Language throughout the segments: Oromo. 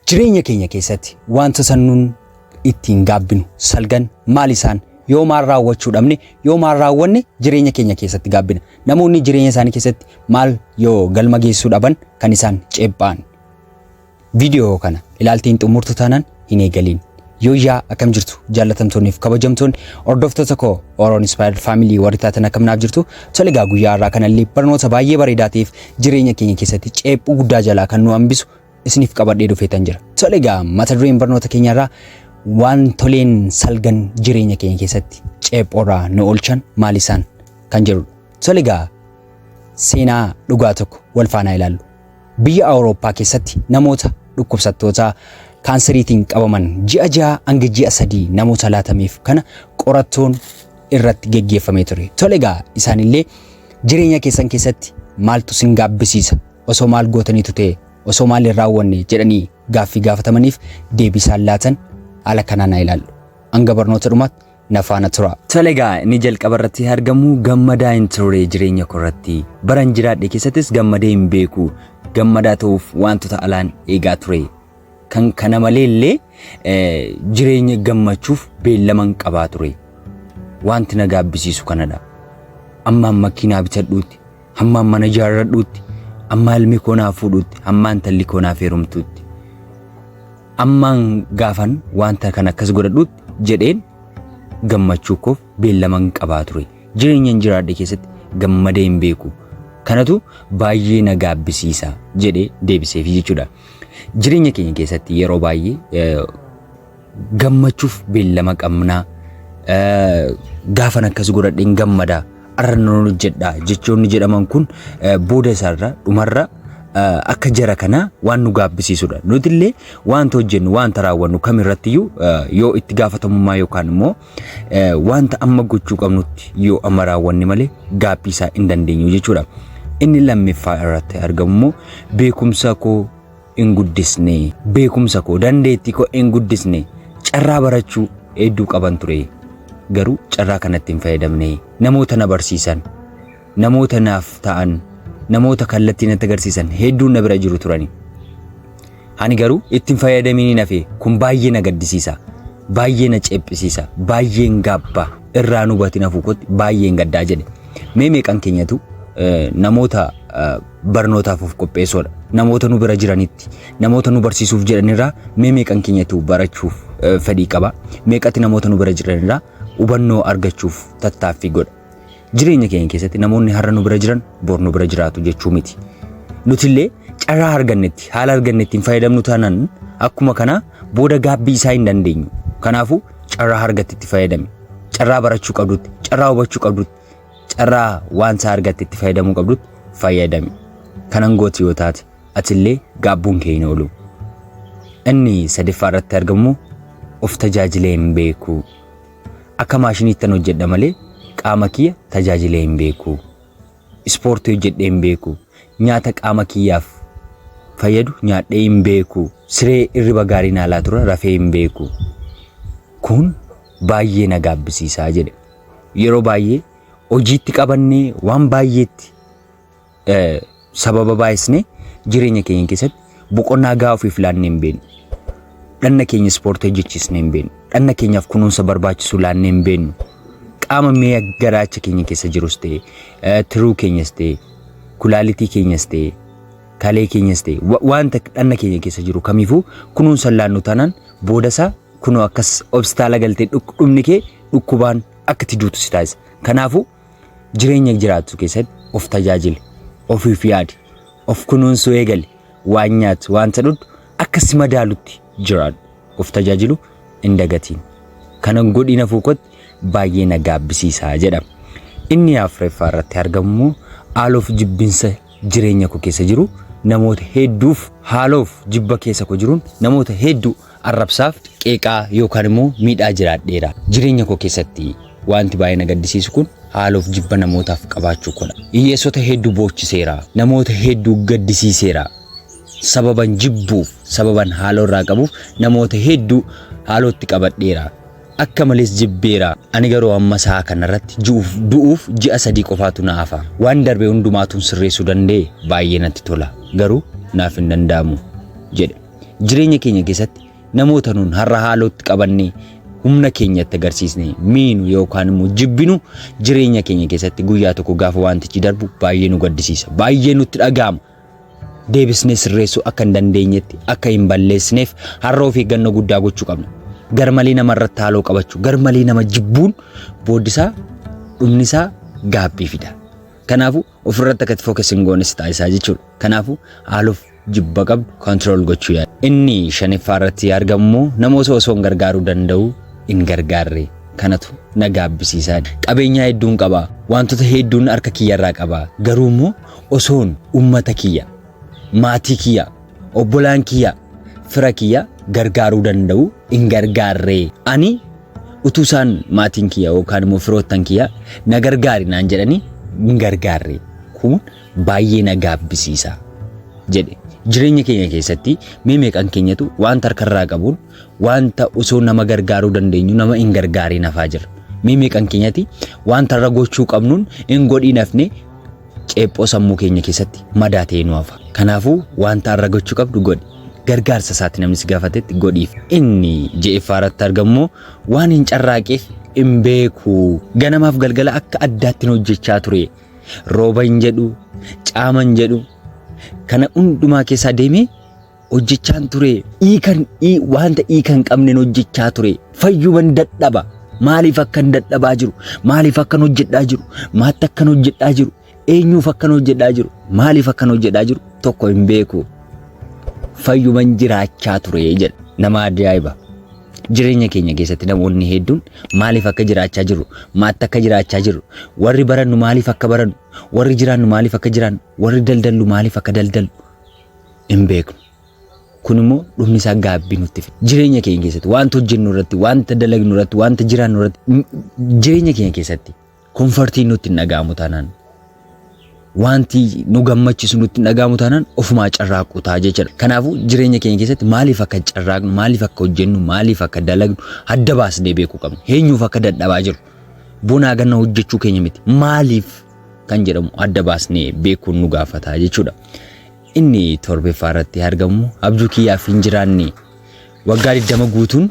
Jireenya keenya keessatti wantoota nuun ittiin gaabbinu salgan maal isaan yoo maal raawwachuu dhabne yoo maal raawwanne jireenya keenya keessatti gaabbina. Namoonni jireenya isaanii keessatti maal yoo galma geessuu dhaban kan isaan ceephaan. Viidiyoo kana ilaaltiin xumurtu taanaan hin eegaliin. Yoo yaa akkam jirtu jaallatamtoonniif kabajamtoonni hordoftoota koo Oroon Inspired Family warri taatan akkamnaaf jirtu soligaa guyyaa irraa kanallee barnoota baay'ee bareedaa ta'eef jireenya keenya keessatti ceephuu guddaa jalaa kan nu hambisu isiniif qabadhee dhufeetan jira. Soligaa mata dureen barnoota keenyarraa waan toleen salgan jireenya keenya keessatti ceephoorraa nu oolchan maal isaan kan jedhudha. Soligaa seenaa dhugaa tokko wal faanaa ilaallu. Biyya Awurooppaa keessatti namoota dhukkubsattoota kaanseriitiin qabaman ji'a hanga ji'a 3 namoota laatameef kana qorattoon irratti geggeeffamee ture. Soligaa isaanillee jireenya keessan keessatti maaltu sin gaabbisiisa osoo maal gootaniitu ta'e osoo maal hin raawwanne jedhanii gaaffii gaafatamaniif deebii isaan laatan haala kanaan ilaallu. Hanga barnoota dhumaatti na faana tura. Soligaa inni jalqaba irratti argamu gammadaa hin turre jireenya koorratti baran jiraadhe keessattis gammadee hin beeku gammadaa ta'uuf wantoota alaan eegaa ture. Kan kana maleellee jireenya gammachuuf beellaman qabaa ture. Wanti na gaabbisiisu kanadha. Ammaan makiinaa bitadhuutti, ammaan mana ijaarradhuutti, ammaan ilmi koo naa fuudhuutti, ammaan talli koo naaf heerumtuutti. Ammaan gaafan wanta kan akkas godhadhuutti jedheen gammachuu koof beellaman qabaa ture. Jireenya jiraadhe keessatti gammadee hin beeku. Kanatu baay'ee na gaabbisiisa jedhee deebiseef jechuudha. Jireenya keenya keessatti yeroo baay'ee gammachuuf beellama qabnaa. Gaafan akkas godhadheen gammadaa arrannoon hojjedhaa jechoonni jedhaman kun booda isaarra dhumarra akka jara kana waan nu gaabbisiisudha. Nutillee wanta hojjennu wanta raawwannu kamirrattiyyuu yoo itti gaafatamummaa yookaan immoo wanta amma gochuu qabnutti yoo amma raawwanne malee gaabbisaa hin dandeenyu jechuudha. Inni lammiffaa irratti argamu beekumsa koo hin guddisne, beekumsa koo dandeettii koo hin guddisne, carraa barachuu hedduu qaban ture. Garuu carraa kanatti hin fayyadamne. Namoota na barsiisan, namoota naaf ta'an, namoota kallattii natti agarsiisan hedduun na bira jiru turani. Ani garuu ittiin fayyadamini nafe kun baay'ee na gaddisiisa, baay'ee na ceephisiisa, baay'een gaabbaa irraa nu batin hafuukotti baay'een gaddaa jedhe. Meeqan keenyatu namoota barnootaaf of qopheessoodha. Namoota nu bira jiranitti, namoota nu barsiisuuf jedhanirraa meeqan keenyatu barachuuf fedhii qaba. Meeqatti namoota nu bira jiranirraa hubannoo argachuuf tattaaffii godha. Jireenya keenya keessatti namoonni har'a nu bira jiran bor nu bira jiraatu jechuu miti. Nutillee carraa argannetti haala argannetti hin fayyadamnu taanaan akkuma kana booda gaabbii isaa hin dandeenyu. Kanaafuu carraa argatte itti fayyadami. Carraa barachuu qabdutti, carraa hubachuu qabdutti, carraa wanta argatte itti fayyadamuu qabdutti fayyadami. Kanan gooti yoo taate atillee gaabbuun kee hin oolu. Inni sadaffaa irratti argamu of tajaajilee hin beeku. Akka maashiniitti hojjedha malee qaama kiyya tajaajilee hin beeku. Ispoortii hojjedhee hin beeku. Nyaata qaama kiyyaaf fayyadu nyaadhee hin beeku. Siree irriba gaarii naalaa tura rafee hin beeku. Kun baay'ee na gaabbisiisaa jedhe. Yeroo baay'ee hojiitti qabannee waan baay'eetti sababa baay'isne jireenya keenya keessatti boqonnaa gahaa ofiif laannee hin beeknu. Dhanna keenya ispoortii hojjechiisnee hin beeknu. Dhanna keenyaaf kunuunsa barbaachisu laannee hin beeknu. Qaama mi'a garaacha keenya keessa jirus ta'e, tiruu keenyas ta'e, kulaalitii keenyas ta'e, kalee keenyas ta'e wanta dhanna keenya keessa jiru kamiifuu kunuunsa laannu taanaan booda isaa kunoo akkas obstaala galtee dhumni kee dhukkubaan akka tijuutu si taasisa. Kanaafuu jireenya jiraatu keessatti of tajaajili, ofiif yaadi, of kunuunsuu eegali, waan nyaatu, wanta dhudhu akka si madaalutti jiraadhu. Of tajaajilu hin dagatiin. Kanan godhii nafuukotti baay'ee na gaabbisiisaa jedhama. Inni afuraffaa irratti argamu haaloof jibbinsa jireenya koo keessa jiru namoota hedduuf haaloof jibba keessa koo jiruun namoota hedduu arrabsaaf qeeqaa yookaan immoo miidhaa jiraadheera. Jireenya koo keessatti wanti baay'ee na gaddisiisu kun haaloof jibba namootaaf qabaachuu kola. Hiyyeessota hedduu boochiseera, namoota hedduu gaddisiiseera. Sababan jibbuuf, sababan haaloo irraa qabuuf namoota hedduu haalootti qabadheera. Akka malees jibbeera. Ani garuu amma saa kanarratti du'uuf ji'a 3 qofaatu na hafa. Waan darbe hundumaatuun sirreessuu danda'e baay'ee natti tola. Garuu naaf hin danda'amu jedhe. jireenya keenya keessatti namoota nuun har'a haalootti qabannee humna keenyatti agarsiisne miinu yookaan immoo jibbinu jireenya keenya keessatti guyyaa tokko gaafa wantichi darbu baay'ee nu gaddisiisa, baay'ee nutti dhaga'ama. Deebisnee sirreessuu akka hin dandeenyetti akka hin balleessineef har'a of eeggannoo guddaa gochuu qabna. Garmalee namarratti haaloo qabachuu, garmalee nama jibbuun booddisaa dhumnisaa gaabbii fida. Kanaafuu ofirratti akka focus hin goones taasisaa jechuudha. Kanaafuu haaloof jibba qabdu control gochuu yaada. Inni shaniffaarratti argamu namoota osoo gargaaruu danda'u hin gargaarre kanatu na gaabbisiisaa. Qabeenya hedduun qaba, wantoota hedduun harka kiyyarraa qaba. Garuu immoo osoon ummata kiyya, maatii kiyya, obbolaan kiyya, fira kiyya gargaaruu danda'u hin gargaarre. Ani utuu isaan maatiin kiyya yookaan immoo firoottan kiyya na gargaari naan jedhanii hin gargaarre. Kun baay'ee na gaabbisiisa jedhe. Jireenya keenya keessatti meeqan keenyatu wanta harkarraa qabuun wanta osoo nama gargaaruu dandeenyu nama hin gargaarin hafaa jira. Meeqan keenyatti wanta irra gochuu qabnuun hin godhin hafne ceephoo sammuu keenya keessatti madaa ta'ee nu hafa. Kanaafuu wanta irra gochuu qabdu godhi. Gargaarsa isaatti namni si gaafatetti godhiif. Inni je'effaarratti argamu waan hin carraaqeef hin beeku. Ganamaaf galgala akka addaatti hojjechaa ture. Rooba hin jedhu, caama hin jedhu. Kana hundumaa keessa deemee hojjechaan ture. Wanta hiikan qabneen hojjechaa ture. Fayyuman dadhaba. Maaliif akkan dadhabaa jiru? Maaliif akkan hojjedhaa jiru? Maatti akkan hojjedhaa jiru? Eenyuuf akkan hojjedhaa jiru? Maaliif akkan hojjedhaa jiru? Tokko hin beeku. Fayyuman jiraachaa ture jedha. Nama ajaa'iba. Jireenya keenya keessatti namoonni hedduun maaliif akka jiraachaa jiru, maatti akka jiraachaa jiru, warri barannu maaliif akka barannu, warri jiraannu maaliif akka jiraannu, warri daldallu maaliif akka daldallu hin beeknu. Kun immoo dhumni isaa gaabbii nutti fida. Jireenya keenya keessatti wanta hojjennu irratti, wanta dalagnu irratti, wanta jiraannu irratti jireenya keenya keessatti komfortiin nutti hin dhaga'amu taanaan, wanti nu gammachiisu nutti hin dhaga'amu taanaan ofumaa carraaquu ta'a jechuudha. Kanaafuu jireenya keenya keessatti maaliif akka carraaqnu, maaliif akka hojjennu, maaliif akka dalagnu adda baasnee beekuu qabna. Eenyuuf akka dadhabaa jiru bonaa ganna hojjechuu keenya miti. Maaliif kan jedhamu adda baasnee beekuun nu gaafata jechuudha. Inni torbaffaarratti argamu abjuu kiyyaaf hin jiraanne waggaa 20 guutuun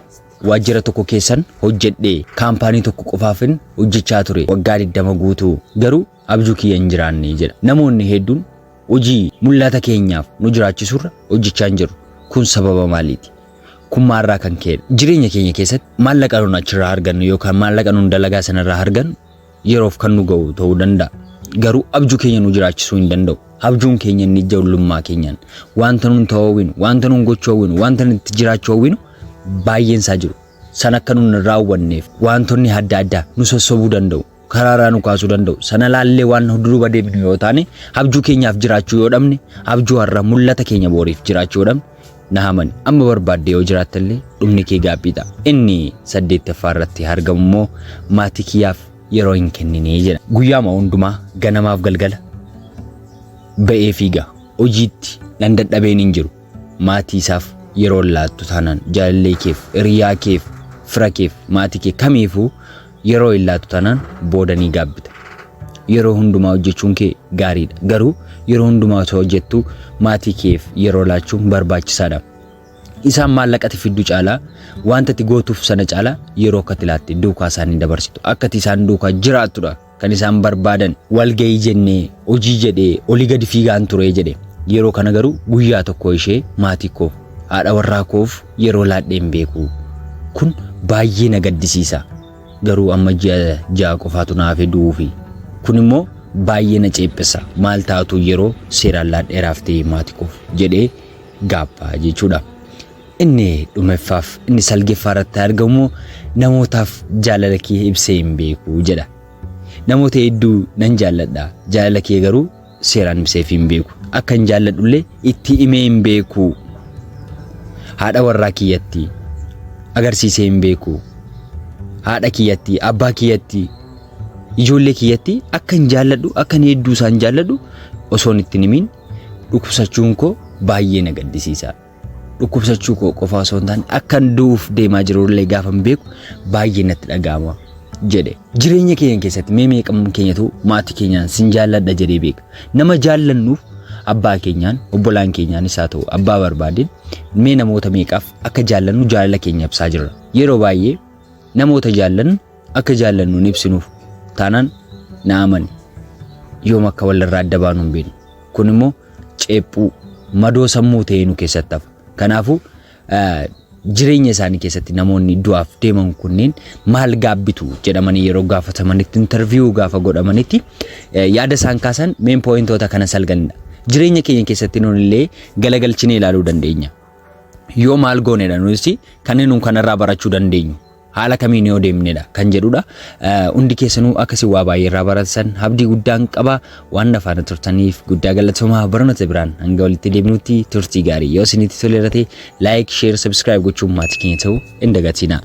waajjira tokko keessan hojjedhee kaampaanii tokko qofaafin hojjechaa ture waggaa 20 guutuu garuu abjuu kiyya hin jiraanne jedha. Namoonni hedduun hojii mul'ata keenyaaf nu jiraachisurra hojjechaa hin jiru. Kun sababa maaliiti? Kun maalirraa kan ka'e? Jireenya keenya keessatti maallaqa nuun achirraa argannu yookaan maallaqa nuun dalagaa sanarraa argannu yeroof kan nu ga'u ta'uu danda'a. Garuu abjuu keenya nu jiraachisuu hin danda'u. Abjuun keenya inni ijoollummaa keenyaan wanta nuun ta'uu, wanta nuun gochuu, wanta nuti jiraachuu baay'een isaa jiru. Sana akka nuun raawwanneef wantoonni adda addaa nu sossobuu danda'u. Karaarraa nu kaasuu danda'u. Sana laallee waan duuba deebinu yoo taane abjuu keenyaaf jiraachuu yoo dhabne, abjuu har'a mul'ata keenya booriif jiraachuu yoo dhabne na amani. Amma barbaadde yoo jiraattallee dhumni kee gaabbii ta'a. Inni 8ffaarratti argamu immoo maatii kiyyaaf yeroo hin kennine jedha. Guyyaama hundumaa ganamaaf galgala ba'ee fiiga. Hojiitti nan dadhabeen hin jiru. Maatii isaaf yeroo laattu taanaan jaalallee keef, hiriyaa keef, fira keef, maatii kee kamiifuu yeroo laattu taanaan boodanii gaabbita. Yeroo hundumaa hojjechuun kee gaariidha. Garuu yeroo hundumaa osoo hojjettu maatii keef yeroo laachuun barbaachisaadha. Isaan maallaqati fiddu caalaa wanta ati gootuuf sana caalaa yeroo akkati laatte duukaa isaanii dabarsitu. Akkati isaan duukaa jiraattudha kan isaan barbaadan. Walgahii jennee hojii jedhee olii gadi fiigaan ture jedhe. Yeroo kana garuu guyyaa tokko ishee maatii koof haadha warraa koof yeroo laadhee hin beeku. Kun baay'ee na gaddisiisa. Garuu amma ja'a qofaatu naaf duufi. Kun immoo baay'ee na ceephisa. Maal taatu yeroo seeraan laadheeraaf ta'e maatii koof jedhee gaabbaa jechuudha. Inni dhumeffaaf inni salgeffaarratti argamu namootaaf jaalala kee ibsee hin beeku jedha. Namoota hedduu nan jaalladha. Jaalala kee garuu seeraan ibseef hin beeku. Akka hin jaalladhullee itti himee hin beeku. Haadha warraa kiyyatti agarsiisee hin beeku. Haadha kiyyatti, abbaa kiyyatti, ijoollee kiyyatti akka hin jaalladhu, akka hedduu isaan jaalladhu osoon itti himin dhukkubsachuun koo baay'ee na gaddisiisa. Dhukkubsachuu koo qofa osoo hin taane akka duuf deemaa jirullee gaafa hin beeku baay'ee natti dhaga'ama jedhe. Jireenya keenya keessatti meeqam keenyatu maatii keenyaan sin jaalladha jedhee beeka. Nama jaallannuuf abbaa keenyaan obbolaan keenyaan isaa ta'u abbaa barbaadin mee namoota meeqaaf akka jaallannu jaalala keenya ibsaa jirra. Yeroo baay'ee namoota jaallannu akka jaallannu ibsinuuf taanaan naamani yoom akka walirraa adda baanu hin beeknu. Kun immoo ceephuu madoo sammuu ta'ee nu keessatti hafa. Kanaafuu jireenya isaanii keessatti namoonni du'aaf deeman kunneen maal gaabbitu jedhamanii yeroo gaafatamanitti interview gaafa godhamanitti yaada isaan kaasan main pointoota kana salganidha. Jireenya keenya keessatti nunillee galagalchinee ilaaluu dandeenya. Yoo maal goonedha nuti kanneen nun kanarraa barachuu dandeenyu haala kamiin yoo deemnedha kan jedhudha. Hundi keessanuu akkasii waa baay'ee irraa baratan abdii guddaan qaba. Waan nafaana turtaniif guddaa galatooma. Barnoota biraan hanga walitti deebinutti turtii gaarii. Yoo isinitti toleerate like, share, subscribe gochuun maatii keenya ta'uu hin dagatinaa.